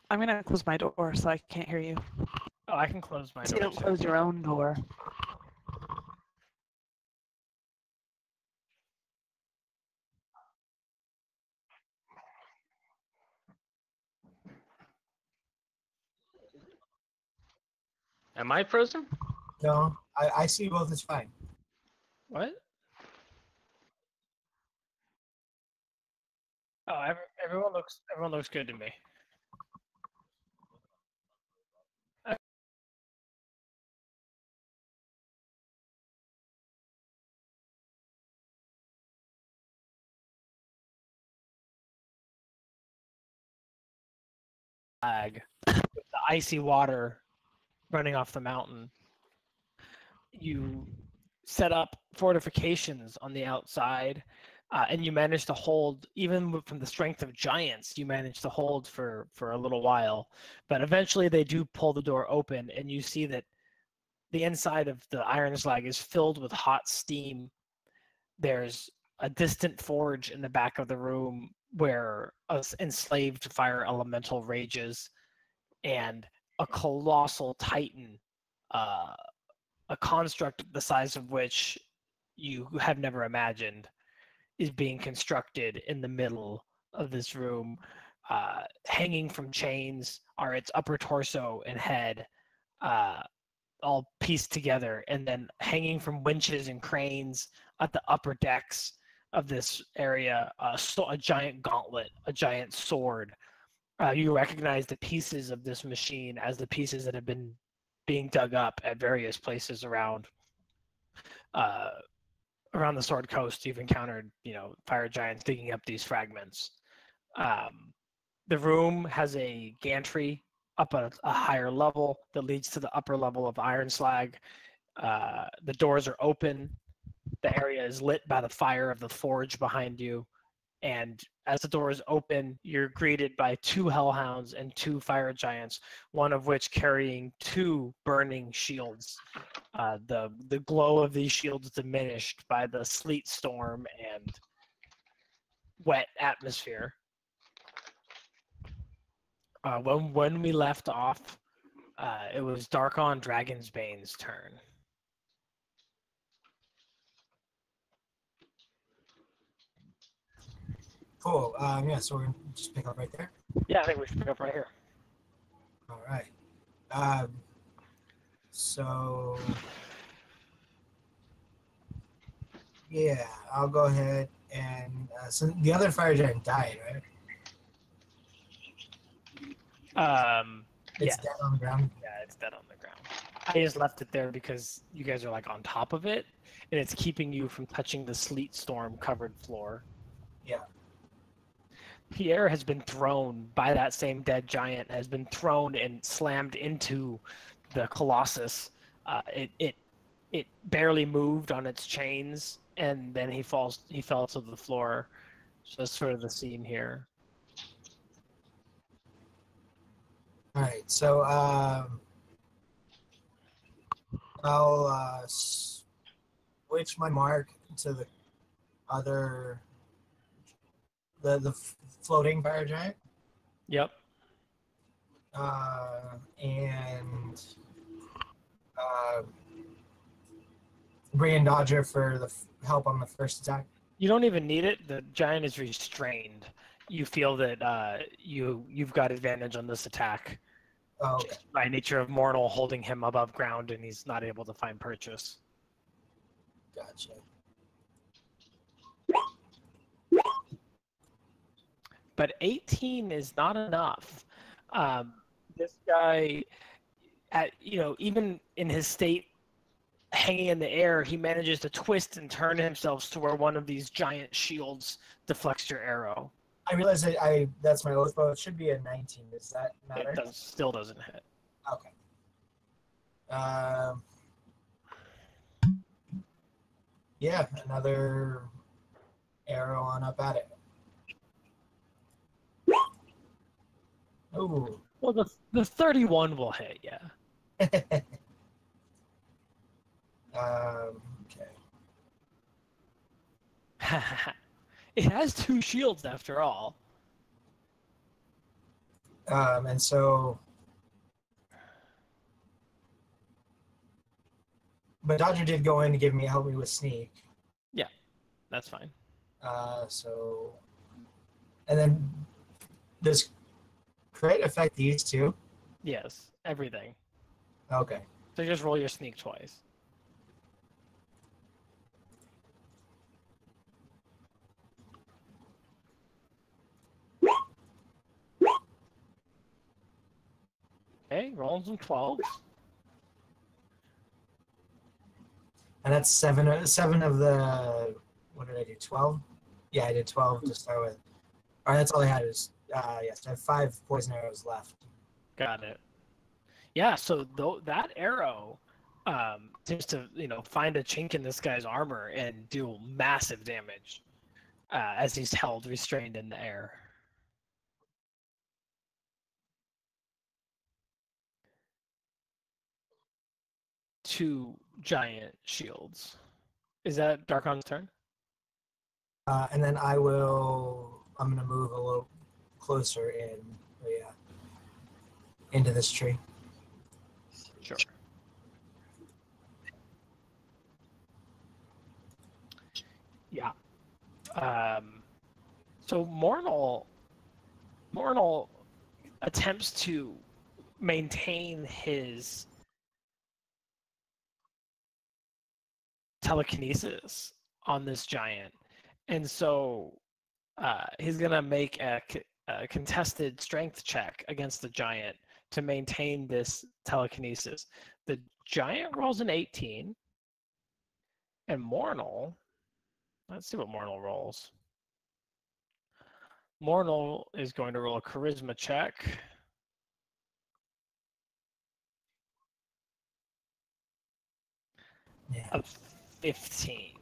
I'm gonna close my door so I can't hear you. Oh, I can close my So you door don't too. close your own door. Am I frozen? No, I see both as fine. What? Oh, everyone looks good to me. Flag with the icy water running off the mountain. You set up fortifications on the outside, and you managed to hold, even from the strength of giants, you managed to hold for a little while. But eventually they do pull the door open, and you see that the inside of the iron slag is filled with hot steam. There's a distant forge in the back of the room where an enslaved fire elemental rages, and a colossal titan, a construct the size of which you have never imagined, is being constructed in the middle of this room. Hanging from chains are its upper torso and head, all pieced together, and then hanging from winches and cranes at the upper decks of this area, a giant gauntlet, a giant sword. You recognize the pieces of this machine as the pieces that have been being dug up at various places around the Sword Coast. You've encountered, fire giants digging up these fragments. The room has a gantry up at a higher level that leads to the upper level of iron slag. The doors are open. The area is lit by the fire of the forge behind you. And as the doors open, you're greeted by 2 hellhounds and 2 fire giants, one of which carrying 2 burning shields. The glow of these shields diminished by the sleet storm and wet atmosphere. When we left off, it was Darkon Dragonsbane's turn. Cool. Yeah, so we're going to just pick up right there. Yeah, I think we should pick up right here. All right. So, yeah, I'll go ahead and... so the other fire giant died, right? It's Yes. dead on the ground? Yeah, it's dead on the ground. I just left it there because you guys are like on top of it, and it's keeping you from touching the sleet storm covered floor. Yeah. Pierre has been thrown by that same dead giant, has been thrown and slammed into the Colossus. It barely moved on its chains, and then he fell to the floor. So that's sort of the scene here. All right, so I'll switch my mark to the other, the floating fire giant, Yep. and bring in Dodger for the help on the first attack. You don't even need it. The giant is restrained. You feel that you've got advantage on this attack. Oh, okay. Just by nature of mortal holding him above ground, and he's not able to find purchase. Gotcha. But 18 is not enough. This guy, even in his state, hanging in the air, he manages to twist and turn himself to where one of these giant shields deflects your arrow. I realize that's my oath bow. It should be a 19. Does that matter? It still doesn't hit. Okay. Yeah, another arrow on up at it. Ooh. Well, the 31 will hit, yeah. Okay. It has 2 shields after all. And so, but Dodger did go in to help me with sneak. Yeah, that's fine. So, and then does crit affect these two? Yes, everything. Okay. So just roll your sneak twice. Okay, rolling some 12s. And that's seven of the, what did I do, 12? Yeah, I did 12 to start with. All right, that's all I had is, yes, I have 5 poison arrows left. Got it. Yeah, so that arrow seems to, find a chink in this guy's armor and do massive damage as he's held restrained in the air. Two giant shields. Is that Darkon's turn? And then I'm going to move a little closer into this tree. Sure. Yeah. So Mornal attempts to maintain his telekinesis on this giant, and so he's gonna make a contested strength check against the giant to maintain this telekinesis. The giant rolls an 18, and Mornal. Let's see what Mornal rolls. Mornal is going to roll a charisma check. Yeah. Of 15.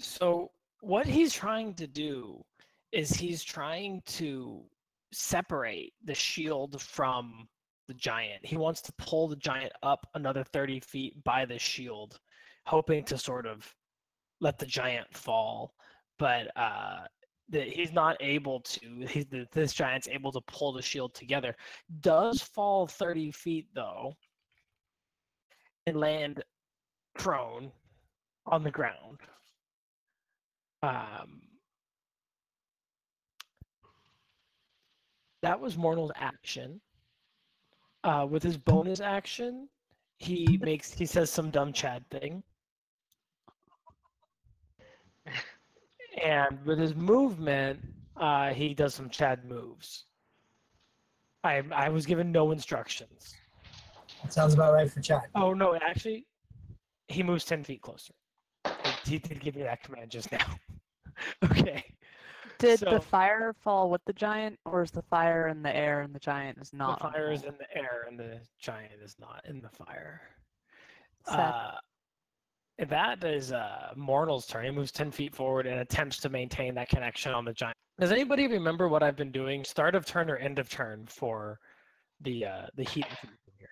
So what he's trying to do is he's trying to separate the shield from the giant. He wants to pull the giant up another 30 feet by the shield, hoping to sort of let the giant fall. But he's not able to. This giant's able to pull the shield together. Does fall 30 feet, though, and land prone on the ground. That was Mortal's action. With his bonus action, he says some dumb Chad thing. And with his movement, he does some Chad moves. I was given no instructions. That sounds about right for Chad. Oh no, actually, he moves 10 feet closer. He did give me that command just now. Okay. Did the fire fall with the giant, or is the fire in the air and the giant is not? The fire is in the air and the giant is not in the fire. That is Mortal's turn. He moves 10 feet forward and attempts to maintain that connection on the giant. Does anybody remember what I've been doing? Start of turn or end of turn for the heat here?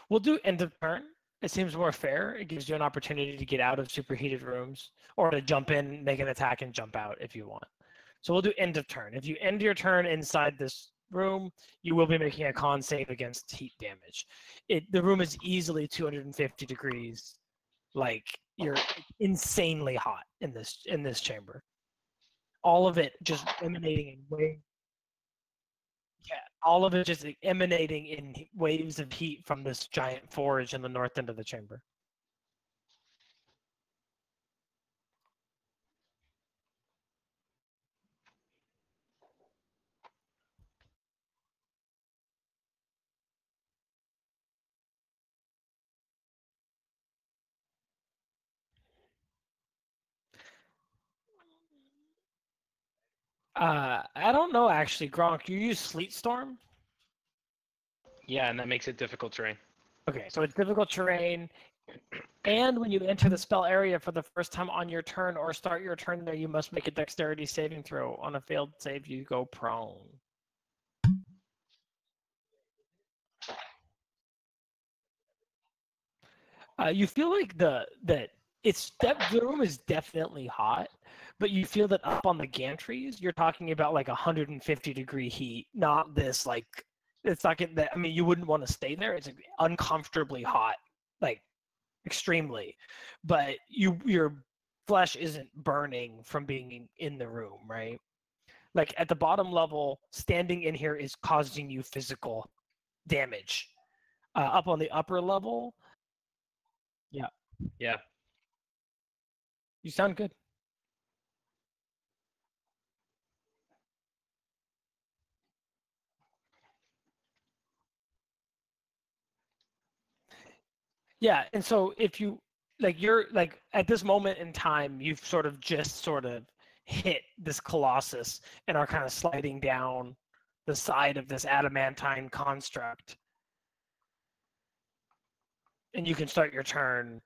We'll do end of turn. It seems more fair. It gives you an opportunity to get out of superheated rooms or to jump in, make an attack, and jump out if you want. So we'll do end of turn. If you end your turn inside this room, you will be making a con save against heat damage. The room is easily 250 degrees. Like, you're insanely hot in this chamber. All of it just emanating in waves. Yeah, all of it just emanating in waves of heat from this giant forge in the north end of the chamber. I don't know, actually, Gronk. You use Sleet Storm? Yeah, and that makes it difficult terrain. Okay, so it's difficult terrain. And when you enter the spell area for the first time on your turn or start your turn there, you must make a dexterity saving throw. On a failed save, you go prone. You feel like that the room is definitely hot, but you feel that up on the gantries, you're talking about like 150-degree heat, not this like it's not getting that. I mean, you wouldn't want to stay there. It's uncomfortably hot, like extremely, but your flesh isn't burning from being in the room, right? Like at the bottom level, standing in here is causing you physical damage. Up on the upper level, yeah, Yeah. you sound good. Yeah, and so if you you're like at this moment in time, you've sort of hit this colossus and are kind of sliding down the side of this adamantine construct. And you can start your turn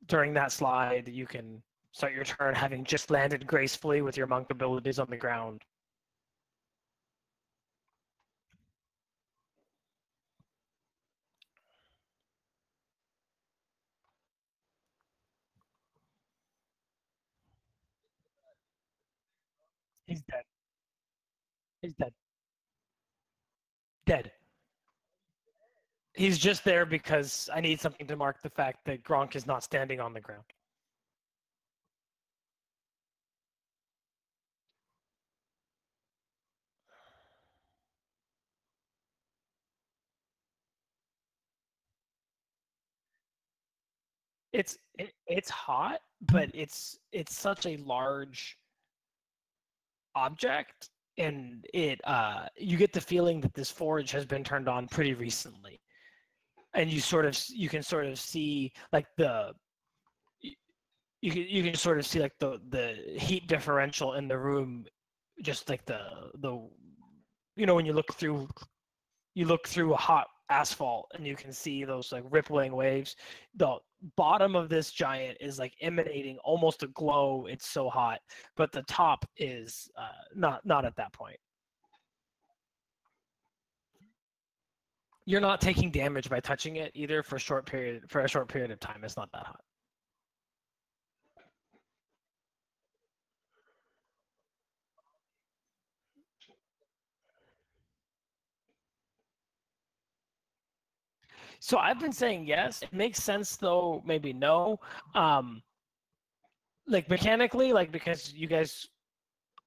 during that slide. You can start your turn having just landed gracefully with your monk abilities on the ground. He's dead. He's dead. Dead. He's just there because I need something to mark the fact that Gronk is not standing on the ground. It's hot, but it's such a large object, and it you get the feeling that this forge has been turned on pretty recently, and you can sort of see like you can sort of see like the heat differential in the room, just like the when you look through a hot asphalt and you can see those like rippling waves. The bottom of this giant is like emanating almost a glow. It's so hot, but the top is not at that point. You're not taking damage by touching it either for a short period of time. It's not that hot. So I've been saying yes. It makes sense though, maybe no. Like mechanically, like because you guys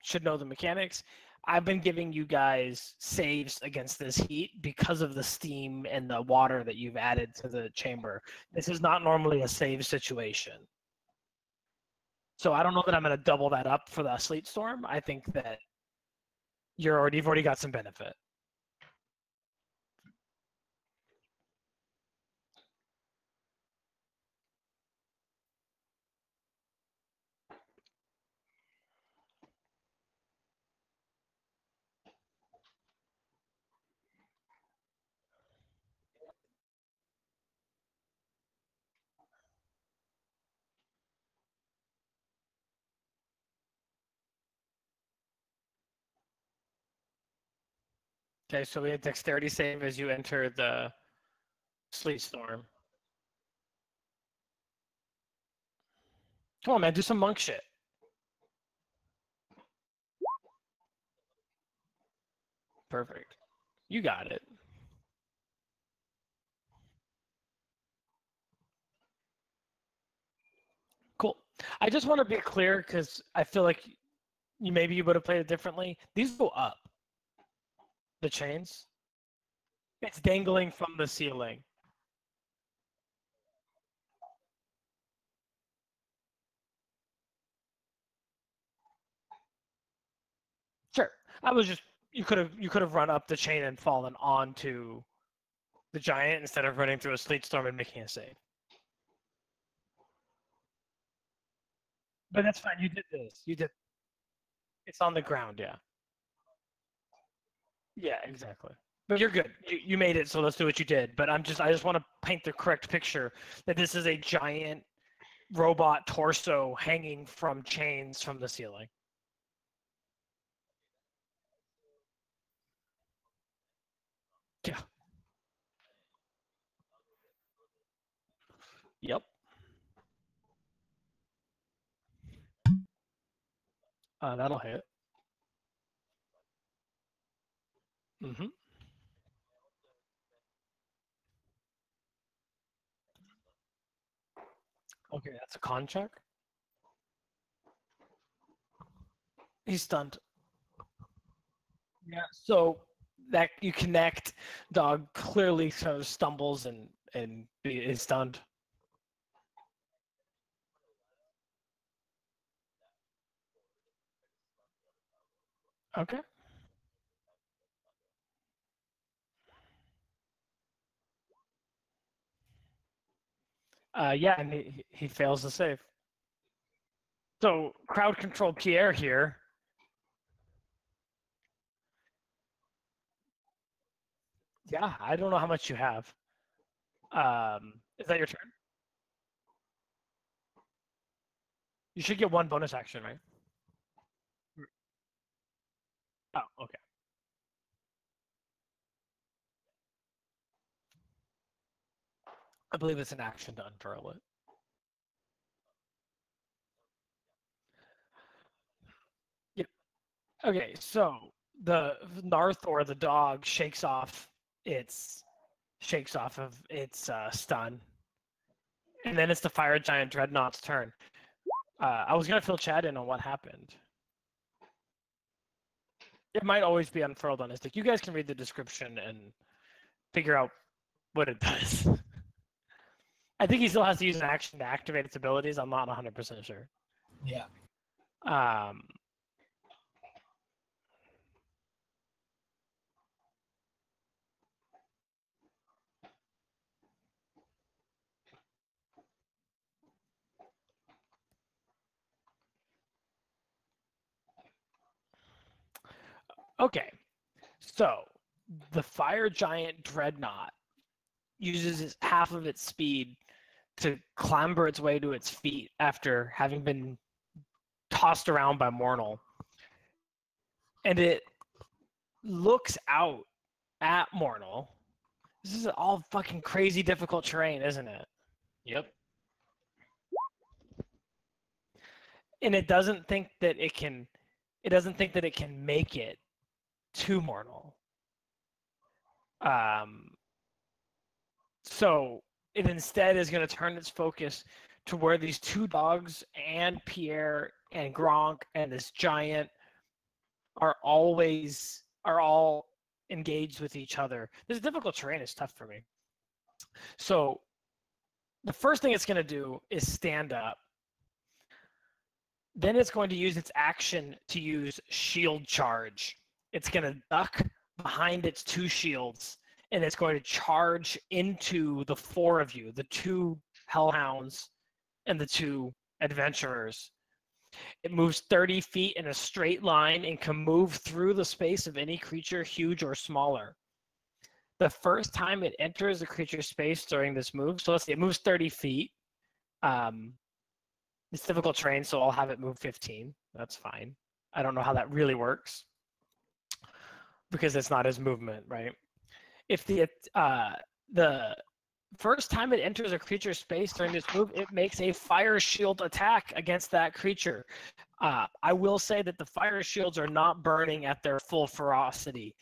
should know the mechanics. I've been giving you guys saves against this heat because of the steam and the water that you've added to the chamber. This is not normally a save situation. So I don't know that I'm going to double that up for the sleet storm. I think that you've already got some benefit. Okay, so we have dexterity save as you enter the sleet storm. Come on, man, do some monk shit. Perfect. You got it. Cool. I just want to be clear because I feel like maybe you would have played it differently. These go up. The chains. It's dangling from the ceiling. Sure. You could have run up the chain and fallen onto the giant instead of running through a sleet storm and making a save. But that's fine. You did this. You did. It's on the ground, yeah. Yeah, exactly. But you're good. You made it, so let's do what you did. But I just want to paint the correct picture that this is a giant robot torso hanging from chains from the ceiling. Yeah. Yep. That'll hit. Mm-hmm. Okay, that's a con check. He's stunned. Yeah. So that you connect, dog clearly sort of stumbles and is stunned. Okay. Yeah, and he fails to save. So crowd control Pierre here. Yeah, I don't know how much you have. Is that your turn? You should get one bonus action, right? Oh, okay. I believe it's an action to unfurl it. Yeah. Okay, so the Narthor, the dog, shakes off of its stun, and then it's the fire giant dreadnought's turn. I was gonna fill Chad in on what happened. It might always be unfurled on his stick. You guys can read the description and figure out what it does. I think he still has to use an action to activate its abilities. I'm not 100% sure. Yeah. Okay, so the fire giant dreadnought uses half of its speed to clamber its way to its feet after having been tossed around by Mornal. And it looks out at Mornal. This is all fucking crazy difficult terrain, isn't it? Yep. And it doesn't think that it can make it to Mornal. So it instead is going to turn its focus to where these two dogs and Pierre and Gronk and this giant are all engaged with each other. This difficult terrain is tough for me. So the first thing it's going to do is stand up. Then it's going to use its action to use shield charge. It's going to duck behind its two shields, and it's going to charge into the four of you, the two hellhounds and the two adventurers. It moves 30 feet in a straight line and can move through the space of any creature, huge or smaller. The first time it enters the creature's space during this move, so let's see, it moves 30 feet. It's difficult terrain, so I'll have it move 15. That's fine. I don't know how that really works because it's not his movement, right? If the first time it enters a creature's space during this move, it makes a fire shield attack against that creature. I will say that the fire shields are not burning at their full ferocity.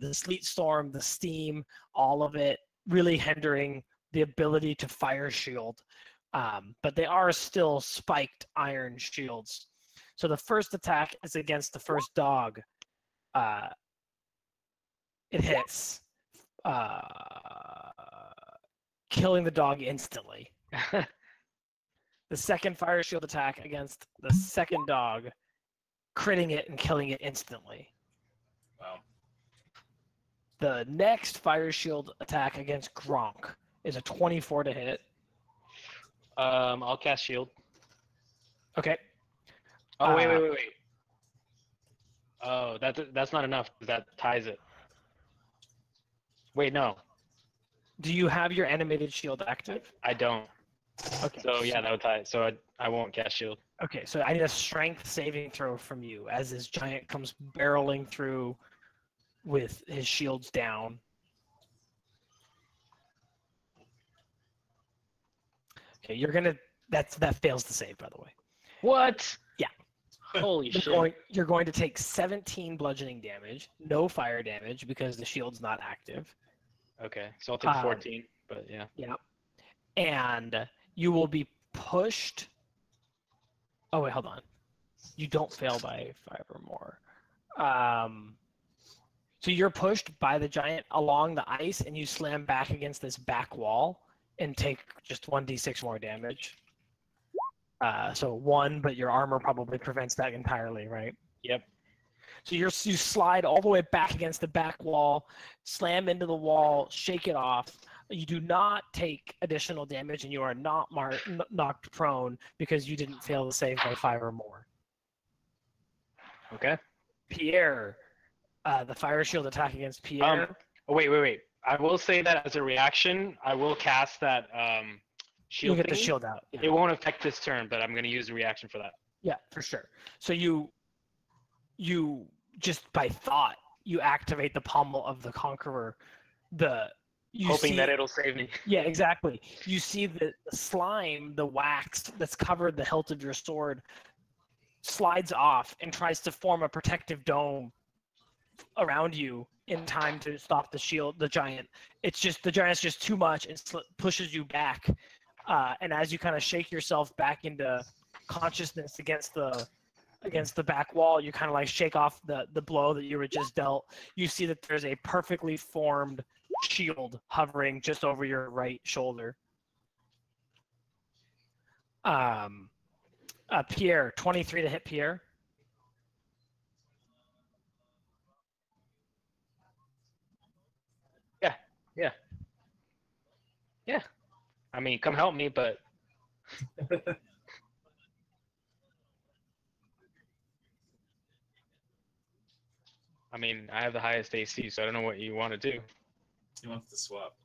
The sleet storm, the steam, all of it really hindering the ability to fire shield. But they are still spiked iron shields. So the first attack is against the first dog. It hits, killing the dog instantly. The second fire shield attack against the second dog, critting it and killing it instantly. Wow. The next fire shield attack against Gronk is a 24 to hit. I'll cast shield. Okay. Oh wait. Oh, that's not enough. That ties it. Wait, no. Do you have your animated shield active? I don't. Okay. So yeah, that would tie it. So I won't cast shield. Okay, so I need a strength saving throw from you as this giant comes barreling through with his shields down. Okay, that fails to save, by the way. What? Yeah. Holy shit. You're going to take 17 bludgeoning damage, no fire damage because the shield's not active. Okay, so I'll take 14, but yeah. Yeah. And you will be pushed. Oh, wait, hold on. You don't fail by 5 or more. So you're pushed by the giant along the ice, and you slam back against this back wall and take just 1d6 more damage. So 1, but your armor probably prevents that entirely, right? Yep. So you slide all the way back against the back wall, slam into the wall, shake it off. You do not take additional damage, and you are not knocked prone because you didn't fail the save by 5 or more. Okay. Pierre, the fire shield attack against Pierre. Oh, wait. I will say that as a reaction, I will cast that shield. You get the thingy. shield out. Yeah. It won't affect this turn, but I'm going to use a reaction for that. Yeah, for sure. So you just by thought, you activate the pommel of the Conqueror. Hoping that it'll save me. Yeah, exactly. You see the slime, the wax that's covered the hilt of your sword, slides off and tries to form a protective dome around you in time to stop the giant. It's just the giant's just too much and pushes you back. And as you kind of shake yourself back into consciousness against the back wall, you kind of like shake off the blow that you were just dealt. You see that there's a perfectly formed shield hovering just over your right shoulder. Pierre, 23 to hit Pierre. Yeah. I mean, come help me, but I mean, I have the highest AC, so I don't know what you want to do. He wants to swap.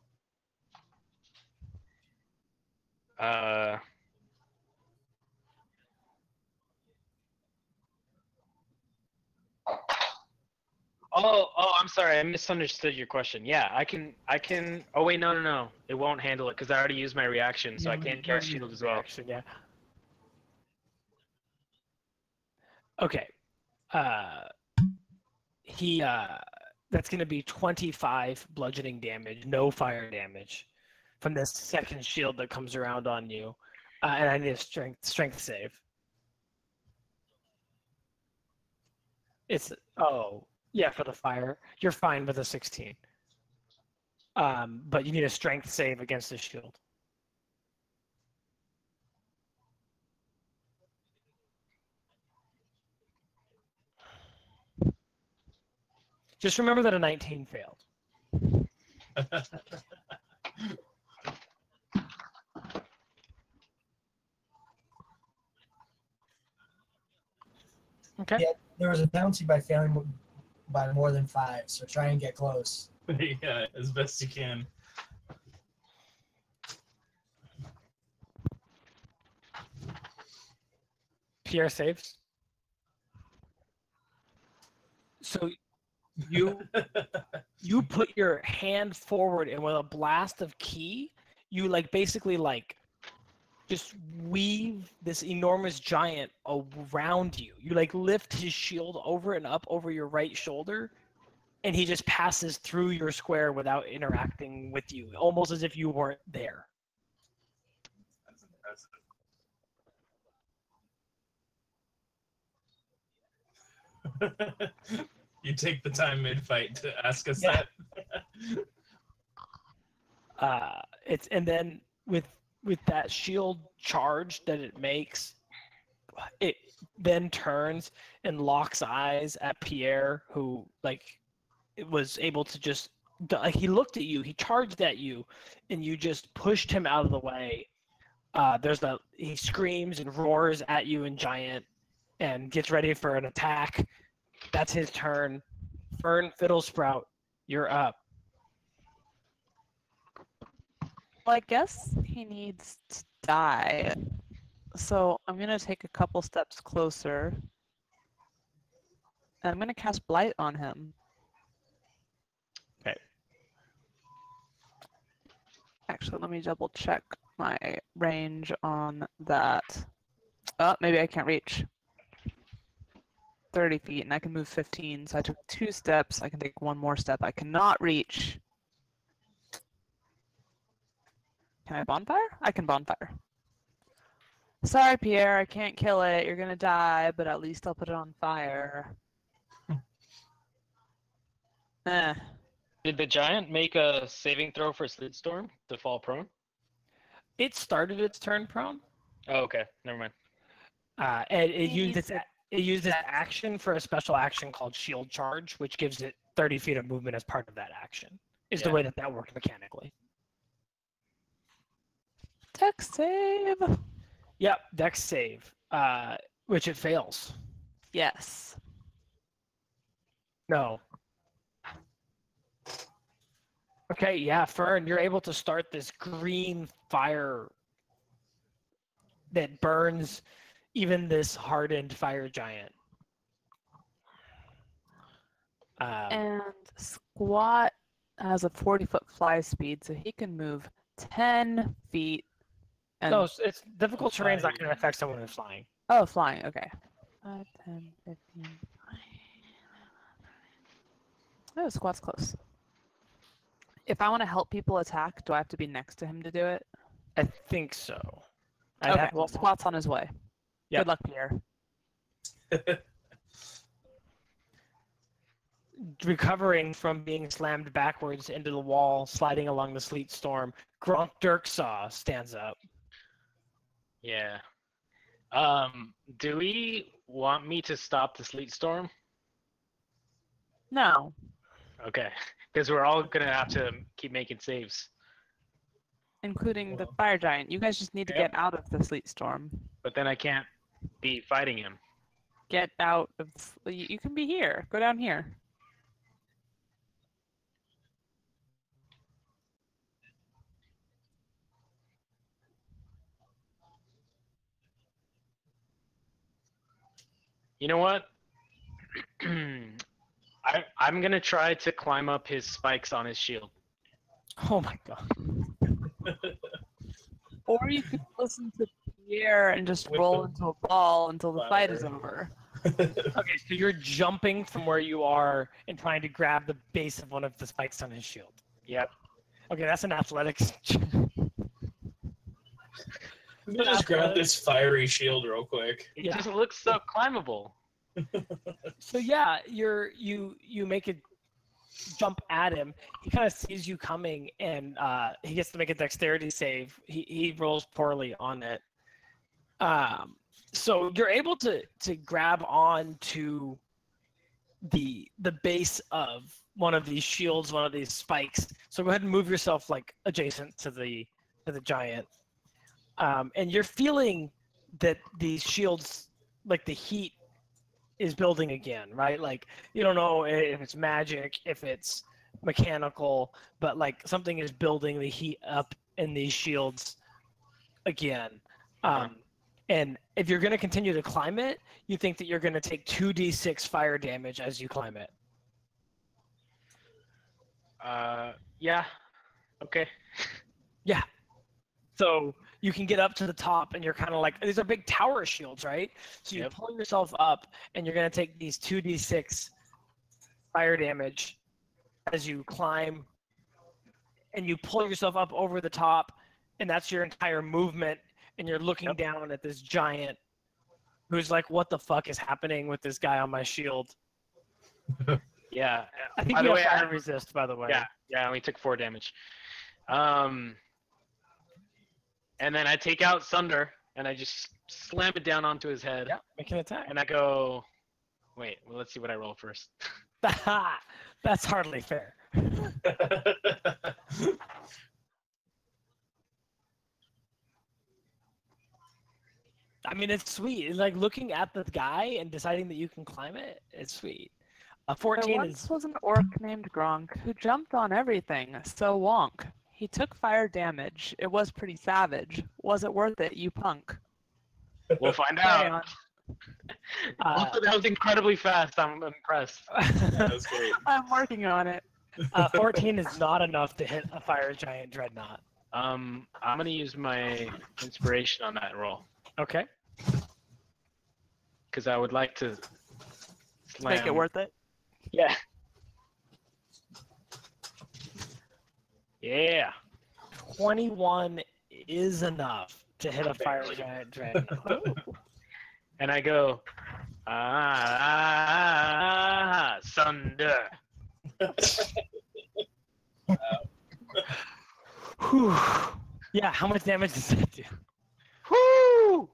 Oh, I'm sorry. I misunderstood your question. Yeah, I can. Oh wait, no. It won't handle it because I already used my reaction, so I can't cast shield as well. Reaction, yeah. Okay. That's going to be 25 bludgeoning damage, no fire damage, from this second shield that comes around on you, and I need a strength save. For the fire, you're fine with a 16. But you need a strength save against the shield. Just remember that a 19 failed. Okay. Yeah, there was a penalty by failing by more than 5, so try and get close. Yeah, as best you can. Pierre saves. So you put your hand forward, and with a blast of ki, you basically just weave this enormous giant around you. You lift his shield over and up over your right shoulder, and he just passes through your square without interacting with you, almost as if you weren't there. That's impressive. You take the time mid-fight to ask us that. And then with that shield charge that it makes, it then turns and locks eyes at Pierre, who it was able to just he looked at you, he charged at you, and you just pushed him out of the way. He screams and roars at you in giant and gets ready for an attack. That's his turn. Fern Fiddlesprout, you're up. Well, I guess he needs to die. So I'm going to take a couple steps closer. And I'm going to cast Blight on him. Okay. Actually, let me double check my range on that. Oh, maybe I can't reach. 30 feet, and I can move 15. So I took 2 steps. I can take 1 more step. I cannot reach. Can I bonfire? I can bonfire. Sorry, Pierre, I can't kill it. You're gonna die, but at least I'll put it on fire. Eh. Did the giant make a saving throw for Sleet Storm to fall prone? It started its turn prone, Oh, okay. Never mind. and it used its action for a special action called Shield Charge, which gives it 30 feet of movement as part of that action. Is the Yeah. way that worked mechanically. Dex save. Yep, Dex save, which it fails. Yes. No. Okay, yeah, Fern, you're able to start this green fire that burns even this hardened fire giant. And Squat has a 40-foot fly speed, so he can move 10 feet. And No, it's difficult terrain's not going to affect someone who's flying. oh, flying. Okay. 5, 10, 15. Oh, Squat's close. If I want to help people attack, do I have to be next to him to do it? I think so. Okay. Well, Squat's on his way. Yep. Good luck, Pierre. Recovering from being slammed backwards into the wall, sliding along the sleet storm, Gronk Dirksaw stands up. Yeah. Do we want me to stop the Sleet Storm? No. Okay. Because we're all gonna have to keep making saves. Including the fire giant. You guys just need to Yep. get out of the sleet storm. But then I can't be fighting him. Get out of. You can be here. Go down here. You know what? I'm gonna try to climb up his spikes on his shield. Oh my god. Or you could listen to Pierre and just With roll the into a ball until the fight is fire. over. Okay, so you're jumping from where you are and trying to grab the base of one of the spikes on his shield. Yep. Okay, that's an athletics. Let me just grab this fiery shield real quick. It Yeah. just looks so climbable. So yeah, you make a jump at him. He kind of sees you coming, and he gets to make a dexterity save. He rolls poorly on it. So you're able to grab on to the base of one of these shields, one of these spikes. So go ahead and move yourself like adjacent to the giant. And you're feeling that these shields, like the heat is building again, right? Like you don't know if it's magic, if it's mechanical, but like something is building the heat up in these shields again. And if you're going to continue to climb it, you think that you're going to take 2d6 fire damage as you climb it. Yeah. Okay. Yeah. So you can get up to the top, and you're kind of like, these are big tower shields, right? So you Yep. pull yourself up, and you're going to take these 2d6 fire damage as you climb, and you pull yourself up over the top, and that's your entire movement, and you're looking Yep. down at this giant who's like, what the fuck is happening with this guy on my shield? Yeah. I think By you the have way, fire resist, by the way. Yeah. Yeah. I only took 4 damage. And then I take out Sunder and I just slam it down onto his head. Yeah, make an attack. And I go, wait. Well, let's see what I roll first. That's hardly fair. I mean, it's sweet. It's like looking at the guy and deciding that you can climb it. It's sweet. There 14 once is was an orc named Gronk who jumped on everything, so wonk. He took fire damage. It was pretty savage. Was it worth it, you punk? We'll find Carry out. on. That was incredibly fast. I'm impressed. That was great. I'm working on it. 14 is not enough to hit a fire giant dreadnought. I'm gonna use my inspiration on that roll Okay. because I would like to Make it worth it. Yeah. Yeah. 21 is enough to hit a fire giant dreadnought. And I go, thunder. Whew. Yeah, how much damage does that do? Woo!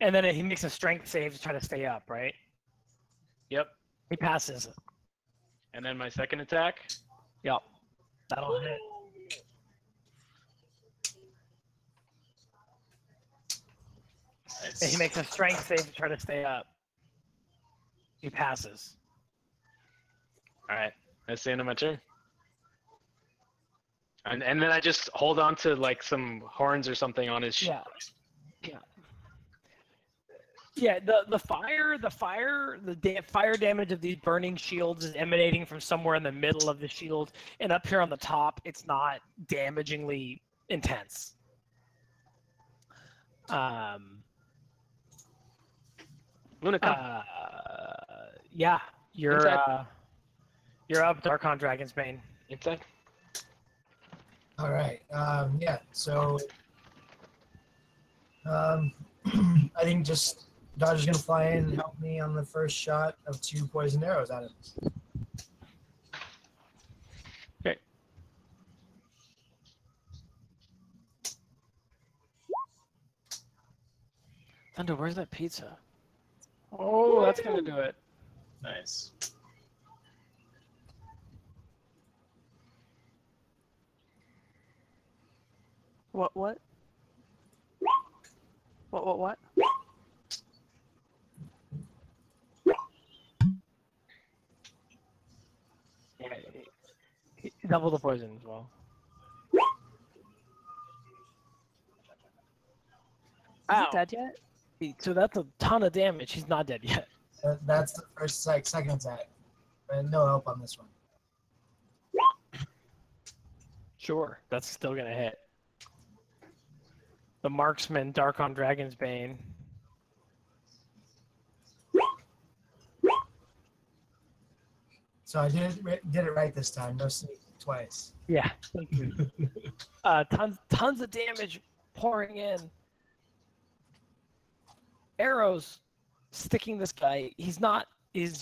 And then he makes a strength save to try to stay up, right? Yep. He passes. And then my second attack. Yep. That'll hit. And he makes a strength save to try to stay up. He passes. All right. That's the end of my turn. And then I just hold on to like some horns or something on his. Yeah. Yeah. The fire damage of these burning shields is emanating from somewhere in the middle of the shield, and up here on the top, it's not damagingly intense. Lunica. Yeah, you're Inside. you're up, Darkon Dragon's Bane. Inside. All right. Yeah. So, I think just Dodger's gonna fly in and help me on the first shot of 2 poisoned arrows at him. Okay. Thunder, where's that pizza? Oh, that's gonna do it. Nice. What? What? Yeah, double the poison as well. Is Ow. it dead yet? So that's a ton of damage. He's not dead yet. That's the first second attack. And no help on this one. Sure, that's still gonna hit. The marksman, Darkon Dragon's Bane. So I did it right this time. No sneak twice. Yeah. Thank you. Tons of damage pouring in. Arrows sticking this guy. He's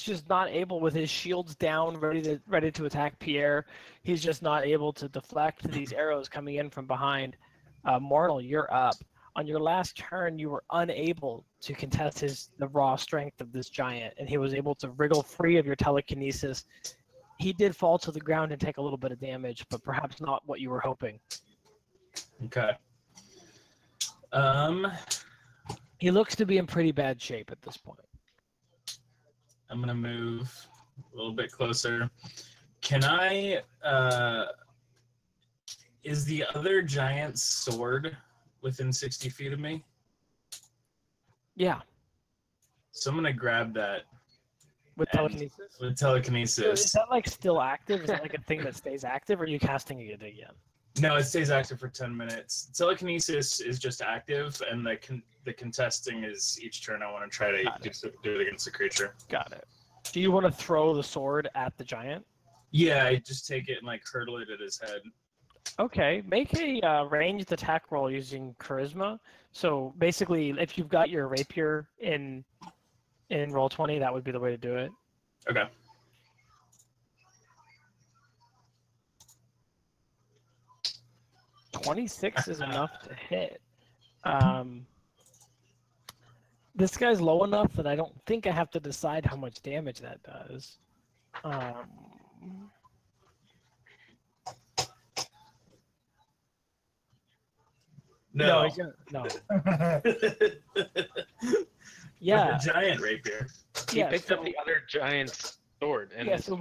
just not able, with his shields down, ready to attack Pierre. He's just not able to deflect these arrows coming in from behind. Mortal, you're up. On your last turn, you were unable to contest the raw strength of this giant, and he was able to wriggle free of your telekinesis. He did fall to the ground and take a little bit of damage, but perhaps not what you were hoping. Okay. He looks to be in pretty bad shape at this point. I'm gonna move a little bit closer. Can I? Is the other giant's sword within 60 feet of me? Yeah, So I'm gonna grab that with And- telekinesis. with So is telekinesis. that like still active? Is that like a thing that stays active, or are you casting it again? No, it stays active for 10 minutes. Telekinesis is just active, and the contesting is each turn I want to try to do it against the creature. Got it. Do you want to throw the sword at the giant? Yeah, I just take it and like hurtle it at his head. Okay, make a ranged attack roll using charisma. So basically, if you've got your rapier in roll 20, that would be the way to do it. Okay. $26 is enough to hit. This guy's low enough that I don't think I have to decide how much damage that does. No. he's gonna, no. With Yeah, a giant rapier. He yeah. picked So, up the other giant's sword. And yeah, so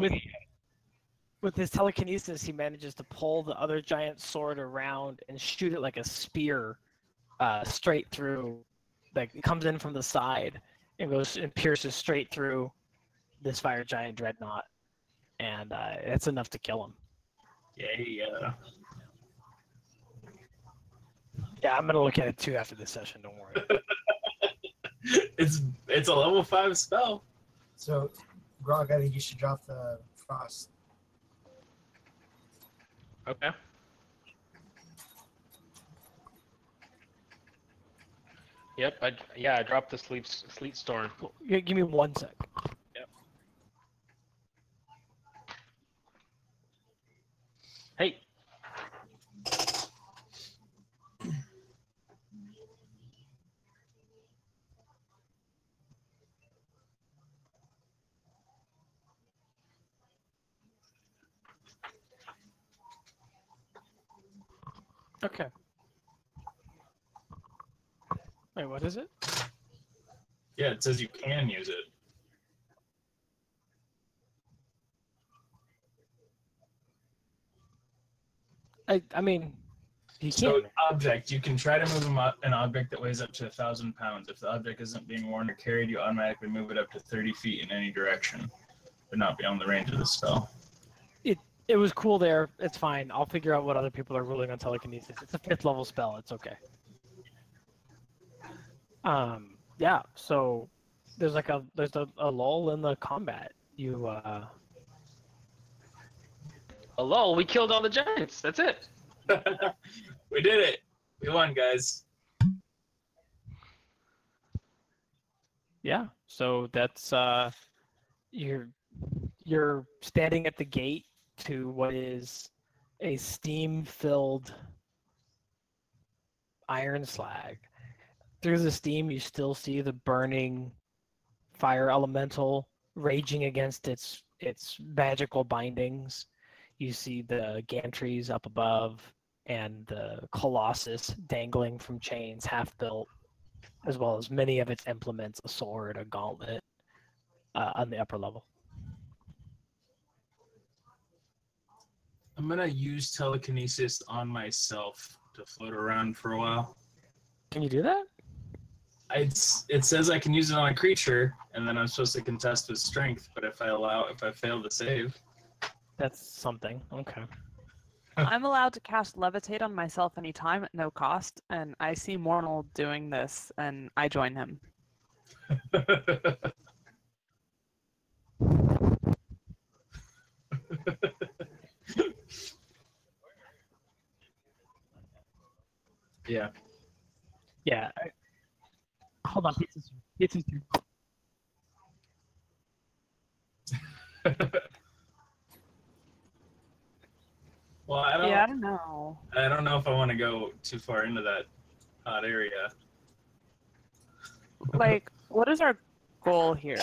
with his telekinesis, he manages to pull the other giant sword around and shoot it like a spear, straight through. Like it comes in from the side and goes and pierces straight through this fire giant dreadnought, and it's enough to kill him. Yeah. Yeah, I'm gonna look at it too after this session. Don't worry. It's a level 5 spell. So Grog, I think you should drop the frost. Okay. Yep. I dropped the sleet storm. Give me 1 sec. Hey. Okay. Wait, what is it? Yeah, it says you can use it. I mean, you So, can. object, you can try to move an object that weighs up to 1,000 pounds. If the object isn't being worn or carried, you automatically move it up to 30 feet in any direction, but not beyond the range of the spell. It was cool there. It's fine. I'll figure out what other people are ruling on telekinesis. It's a 5th level spell. It's okay. Yeah. So there's like a lull in the combat. You Hello, we killed all the giants. That's it. We did it. We won, guys. yeah. So that's you're standing at the gate to what is a steam-filled iron slag. Through the steam, you still see the burning fire elemental raging against its magical bindings. You see the gantries up above and the colossus dangling from chains, half built, as well as many of its implements, a sword, a gauntlet, on the upper level. I'm going to use telekinesis on myself to float around for a while. Can you do that? It says I can use it on a creature, and then I'm supposed to contest with strength, but if I fail to save. That's something. Okay. I'm allowed to cast Levitate on myself anytime at no cost, and I see Mornal doing this, and I join him. Yeah. Yeah. Hold on, pizza's here. Well, I don't know. I don't know if I want to go too far into that hot area. Like, what is our goal here?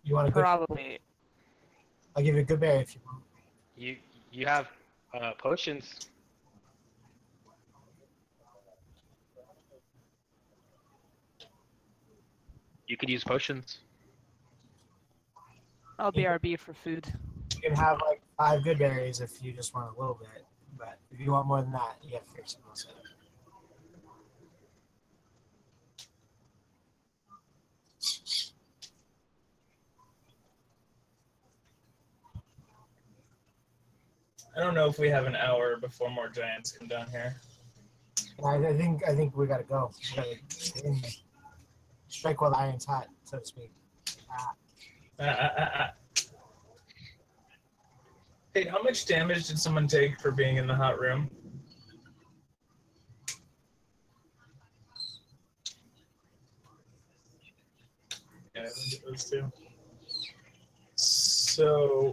You want a good? Probably. I'll give you a good berry if you want. You have potions. You could use potions. I'll BRB for food. You can have like 5 good berries if you just want a little bit, but if you want more than that, you have to figure something else out. I don't know if we have an hour before more giants come down here. I think we gotta go. We gotta strike while the iron's hot, so to speak. Hey, how much damage did someone take for being in the hot room? Yeah, I think it was too. So.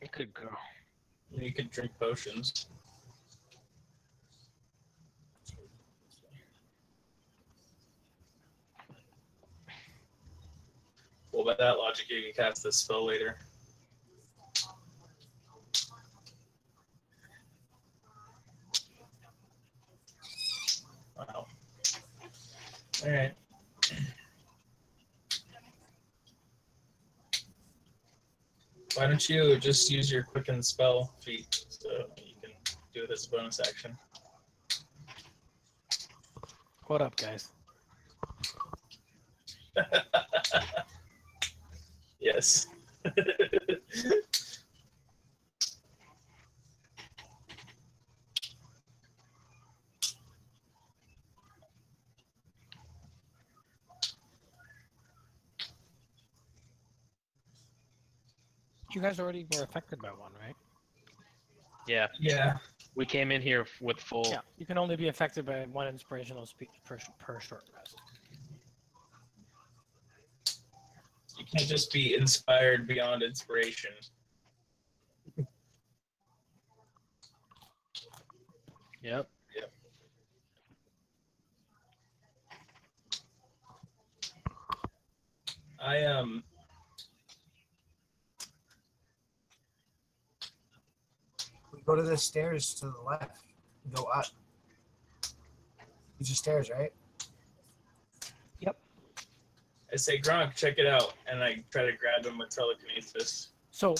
It could go. You could drink potions. Well, by that logic, you can cast this spell later. Wow. All right. Why don't you just use your quicken spell feat so you can do it as a bonus action? What up, guys? Yes. You guys already were affected by one, right? Yeah, Yeah. we came in here with full. Yeah. You can only be affected by one inspirational speech per short rest. You can't just be inspired beyond inspiration. Yep. We go to the stairs to the left. Go up. These are stairs, right? I say, Gronk, check it out, and I try to grab him with telekinesis. So